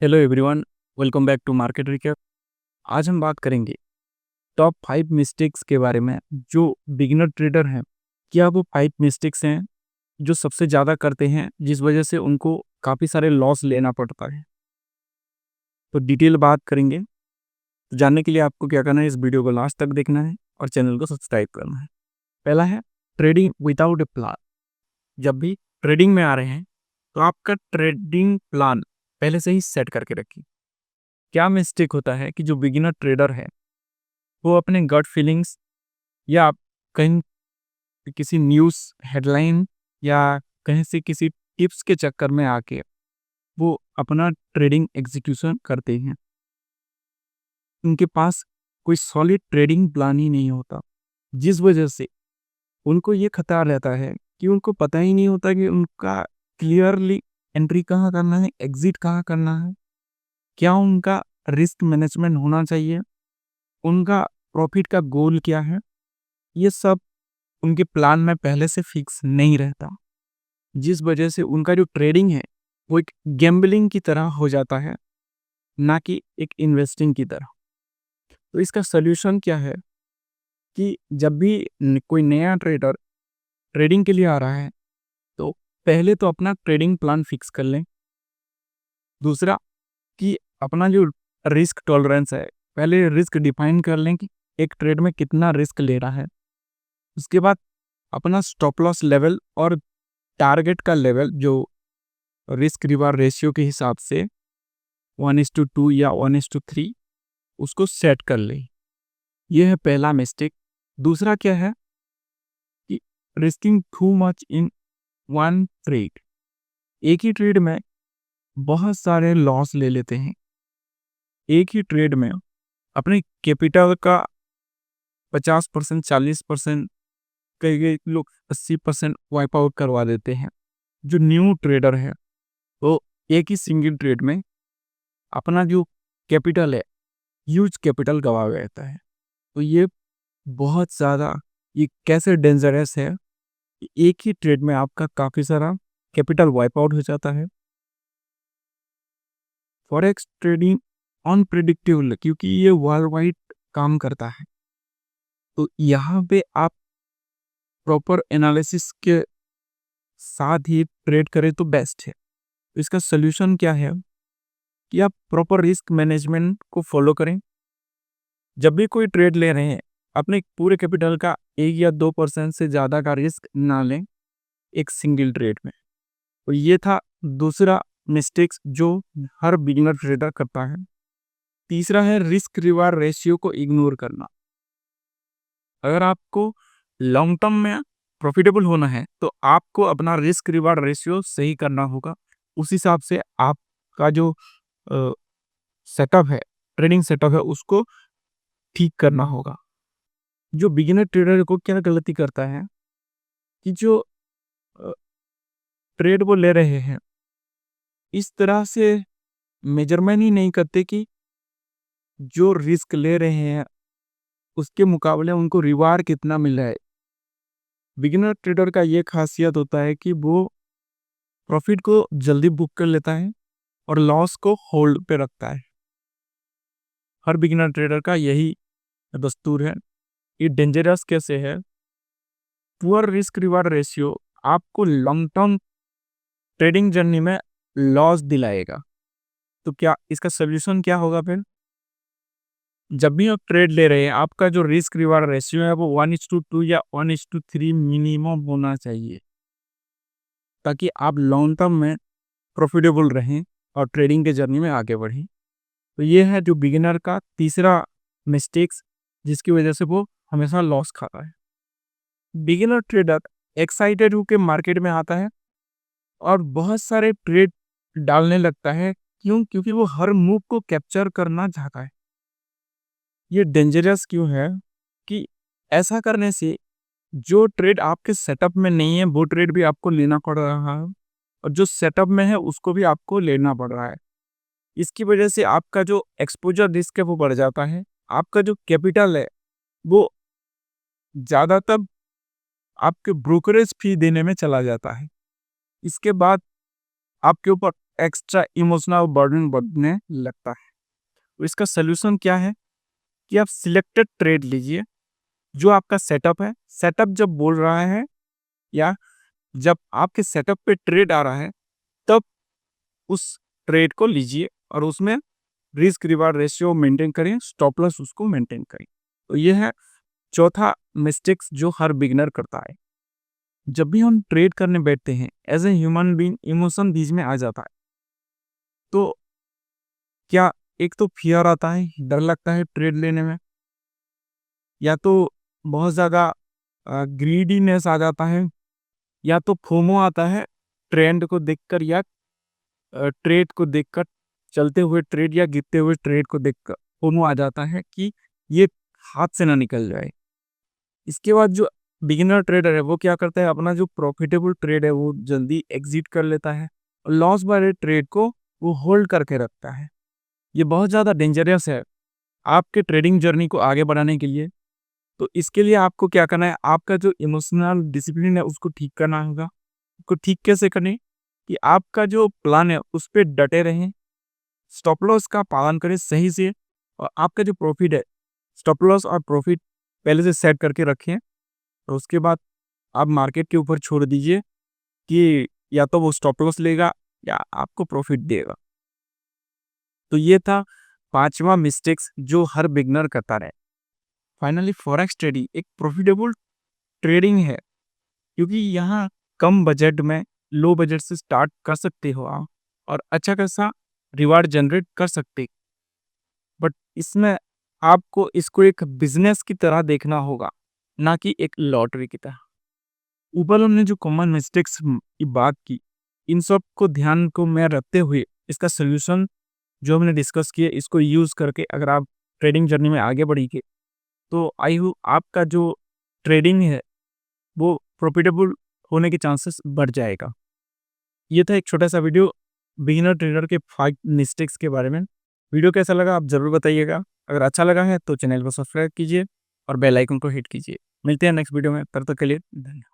Hello everyone, welcome back to market recap. आज हम बात करेंगे टॉप 5 मिस्टेक्स के बारे में जो बिगिनर ट्रेडर हैं। क्या वो 5 मिस्टेक्स हैं जो सबसे ज़्यादा करते हैं, जिस वजह से उनको काफ़ी सारे लॉस लेना पड़ता है। तो डिटेल बात करेंगे। तो जानने के लिए आपको क्या करना है, इस वीडियो को लास्ट तक देखना है और चैनल को सब्सक्राइब करना है। पहला है ट्रेडिंग विदाउट ए प्लान। जब भी ट्रेडिंग में आ रहे हैं तो आपका ट्रेडिंग प्लान पहले से ही सेट करके रखिए। क्या मिस्टेक होता है कि जो बिगिनर ट्रेडर है वो अपने गट फीलिंग्स या कहीं किसी न्यूज़ हेडलाइन या कहीं से किसी टिप्स के चक्कर में आके वो अपना ट्रेडिंग एग्जीक्यूशन करते हैं। उनके पास कोई सॉलिड ट्रेडिंग प्लान ही नहीं होता, जिस वजह से उनको ये खतरा रहता है कि उनको पता ही नहीं होता कि उनका क्लियरली एंट्री कहाँ करना है, एग्जिट कहाँ करना है, क्या उनका रिस्क मैनेजमेंट होना चाहिए, उनका प्रॉफिट का गोल क्या है। ये सब उनके प्लान में पहले से फिक्स नहीं रहता, जिस वजह से उनका जो ट्रेडिंग है वो एक गैम्बलिंग की तरह हो जाता है, ना कि एक इन्वेस्टिंग की तरह। तो इसका सल्यूशन क्या है कि जब भी कोई नया ट्रेडर ट्रेडिंग के लिए आ रहा है तो पहले तो अपना ट्रेडिंग प्लान फिक्स कर लें। दूसरा कि अपना जो रिस्क टॉलरेंस है, पहले रिस्क डिफाइन कर लें कि एक ट्रेड में कितना रिस्क ले रहा है। उसके बाद अपना स्टॉप लॉस लेवल और टारगेट का लेवल जो रिस्क रिवार्ड रेशियो के हिसाब से 1:2 या 1:3 उसको सेट कर ले। यह है पहला मिस्टेक। दूसरा क्या है कि risking too much in one trade. एक ही ट्रेड में बहुत सारे लॉस ले लेते हैं। एक ही ट्रेड में अपने कैपिटल का 50%, 40%, कई लोग 80% वाइप आउट करवा देते हैं। जो न्यू ट्रेडर है वो एक ही सिंगल ट्रेड में अपना जो कैपिटल है, ह्यूज कैपिटल गवा बैठता है। तो ये बहुत ज़्यादा, ये कैसे डेंजरस है कि एक ही ट्रेड में आपका काफ़ी सारा कैपिटल वाइप आउट हो जाता है। फॉरेक्स ट्रेडिंग अनप्रिडिक्टेबल, क्योंकि ये वर्ल्ड वाइड काम करता है, तो यहाँ पे आप प्रॉपर एनालिसिस के साथ ही ट्रेड करें तो बेस्ट है। तो इसका सोल्यूशन क्या है कि आप प्रॉपर रिस्क मैनेजमेंट को फॉलो करें। जब भी कोई ट्रेड ले रहे हैं, अपने पूरे कैपिटल का 1 या 2% से ज़्यादा का रिस्क ना लें एक सिंगल ट्रेड में। तो ये था दूसरा मिस्टेक्स जो हर बिगिनर ट्रेडर करता है। तीसरा है रिस्क रिवार्ड रेशियो को इग्नोर करना। अगर आपको लॉन्ग टर्म में प्रॉफिटेबल होना है तो आपको अपना रिस्क रिवार्ड रेशियो सही करना होगा। उस हिसाब से आपका जो सेटअप है, ट्रेडिंग सेटअप है, उसको ठीक करना होगा। जो बिगिनर ट्रेडर को क्या गलती करता है कि जो ट्रेड वो ले रहे हैं इस तरह से मेजरमेंट ही नहीं करते कि जो रिस्क ले रहे हैं उसके मुकाबले उनको रिवार्ड कितना मिल रहा है। बिगिनर ट्रेडर का ये खासियत होता है कि वो प्रॉफिट को जल्दी बुक कर लेता है और लॉस को होल्ड पे रखता है। हर बिगिनर ट्रेडर का यही दस्तूर है। ये डेंजरस कैसे है? पुअर रिस्क रिवार्ड रेशियो आपको लॉन्ग टर्म ट्रेडिंग जर्नी में लॉस दिलाएगा। तो क्या इसका सोल्यूशन क्या होगा फिर? जब भी आप ट्रेड ले रहे हैं, आपका जो रिस्क रिवार्ड रेशियो है वो 1:2 या 1:3 मिनिमम होना चाहिए, ताकि आप लॉन्ग टर्म में प्रॉफिटेबल रहें और ट्रेडिंग के जर्नी में आगे बढ़ें। तो ये है जो बिगिनर का तीसरा मिस्टेक्स, जिसकी वजह से वो हमेशा लॉस खाता है। बिगिनर ट्रेडर एक्साइटेड होकर मार्केट में आता है और बहुत सारे ट्रेड डालने लगता है। क्यों? क्योंकि वो हर मूव को कैप्चर करना चाहता है। ये डेंजरस क्यों है कि ऐसा करने से जो ट्रेड आपके सेटअप में नहीं है वो ट्रेड भी आपको लेना पड़ रहा है, और जो सेटअप में है उसको भी आपको लेना पड़ रहा है। इसकी वजह से आपका जो एक्सपोजर रिस्क है वो बढ़ जाता है। आपका जो कैपिटल है वो ज़्यादातर आपके ब्रोकरेज फी देने में चला जाता है। इसके बाद आपके ऊपर एक्स्ट्रा इमोशनल बर्डन बढ़ने लगता है। तो इसका सोल्यूशन क्या है कि आप सिलेक्टेड ट्रेड लीजिए। जो आपका सेटअप है, सेटअप जब बोल रहा है या जब आपके सेटअप पे ट्रेड आ रहा है, तब उस ट्रेड को लीजिए और उसमें रिस्क रिवार्ड रेशियो मेंटेन करें, स्टॉप लॉस उसको मेंटेन करें। तो ये है चौथा मिस्टेक्स जो हर बिगिनर करता है। जब भी हम ट्रेड करने बैठते हैं, as a human being emotion बीच में आ जाता है। तो क्या एक तो फियर आता है, डर लगता है ट्रेड लेने में, या तो बहुत ज़्यादा ग्रीडीनेस आ जाता है, या तो फोमो आता है ट्रेंड को देखकर या ट्रेड को देखकर, चलते हुए ट्रेड या गिरते हुए ट्रेड को देखकर फोमो आ जाता है कि ये हाथ से ना निकल जाए। इसके बाद जो बिगिनर ट्रेडर है वो क्या करता है, अपना जो प्रॉफिटेबल ट्रेड है वो जल्दी एग्जिट कर लेता है और लॉस वाले ट्रेड को वो होल्ड करके रखता है। ये बहुत ज़्यादा डेंजरस है आपके ट्रेडिंग जर्नी को आगे बढ़ाने के लिए। तो इसके लिए आपको क्या करना है, आपका जो इमोशनल डिसिप्लिन है उसको ठीक करना होगा। उसको ठीक कैसे करें कि आपका जो प्लान है उस पे डटे रहें, स्टॉप लॉस का पालन करें सही से, और आपका जो प्रॉफिट है, स्टॉप लॉस और प्रॉफिट पहले से सेट करके रखें। और उसके बाद आप मार्केट के ऊपर छोड़ दीजिए कि या तो वो स्टॉप लॉस लेगा या आपको प्रॉफिट देगा। तो ये था पांचवा मिस्टेक्स जो हर बिगनर करता है। फाइनली फॉरेक्स ट्रेडिंग एक प्रॉफिटेबल ट्रेडिंग है, क्योंकि यहाँ कम बजट में, लो बजट से स्टार्ट कर सकते हो आप और अच्छा खासा रिवार्ड जनरेट कर सकते। बट इसमें आपको इसको एक बिजनेस की तरह देखना होगा, ना कि एक लॉटरी की तरह। ऊपर हमने जो कॉमन मिस्टेक्स की बात की, इन सब को ध्यान को में रखते हुए इसका सोल्यूशन जो हमने डिस्कस किए, इसको यूज़ करके अगर आप ट्रेडिंग जर्नी में आगे बढ़ेंगे तो आई होप आपका जो ट्रेडिंग है वो प्रॉफिटेबल होने के चांसेस बढ़ जाएगा। ये था एक छोटा सा वीडियो बिगिनर ट्रेडर के 5 मिस्टेक्स के बारे में। वीडियो कैसा लगा आप ज़रूर बताइएगा। अगर अच्छा लगा है तो चैनल को सब्सक्राइब कीजिए और बेल आइकन को हिट कीजिए। मिलते हैं नेक्स्ट वीडियो में, तब तक के लिए धन्यवाद।